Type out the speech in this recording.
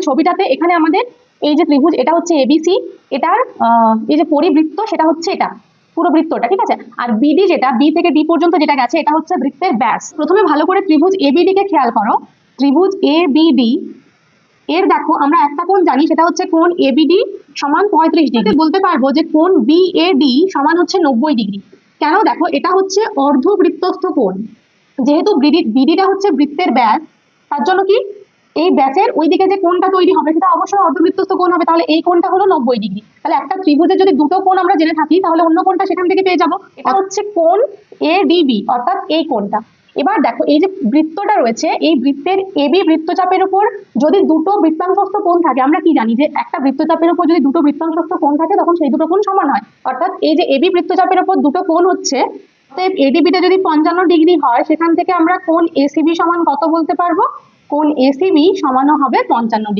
ছবিটাতে এখানে আমাদের এই যে ত্রিভুজ এটা হচ্ছে এবিসি, এটার এই যে পরিবৃত্ত সেটা হচ্ছে এটা পুরো বৃত্তটা, ঠিক আছে। আর বিডি যেটা বি থেকে ডি পর্যন্ত যেটা গেছে এটা হচ্ছে বৃত্তের ব্যাস। প্রথমে ভালো করে ত্রিভুজ এবিডি কে খেয়াল করো। ত্রিভুজ এবিডি এর দেখো আমরা একটা কোণ জানি, সেটা হচ্ছে কোণ এবিডি সমান 35 ডিগ্রি। বলতে পারবো যে কোণ বিএডি সমান হচ্ছে 90 ডিগ্রি। কেন? দেখো এটা হচ্ছে অর্ধবৃত্তস্থ কোণ, যেহেতু বিডিটা হচ্ছে বৃত্তের ব্যাস, তার জন্য কি এই ব্যাসের ওইদিকে যে কোণটা তৈরি হবে সেটা অবশ্যই অর্ধবৃত্তস্থ কোণ হবে। তাহলে এই কোণটা হলো 90 ডিগ্রি। তাহলে একটা ত্রিভুজে যদি দুটো কোণ আমরা জেনে থাকি তাহলে অন্য কোণটা সেখান থেকে পেয়ে যাবো। এটা হচ্ছে কোণ এডিবি, অর্থাৎ এই কোণটা। এবার দেখো এই যে বৃত্তটা রয়েছে, এই বৃত্তের এবি বৃত্তচাপের উপর যদি দুটো বৃত্তাংশস্থ কোণ থাকে, আমরা কি জানি যে একটা বৃত্তচাপের উপর যদি দুটো বৃত্তাংশস্থ কোণ থাকে তখন সেই দুটো কোণ সমান হয়। অর্থাৎ এই যে এবি বৃত্তচাপের উপর দুটো কোণ হচ্ছে, এডিবিটা যদি 55 ডিগ্রি হয়, সেখান থেকে আমরা কোণ এসিবি সমান কত বলতে পারবো? কোণ এসিবি সমান হবে 55 ডিগ্রি।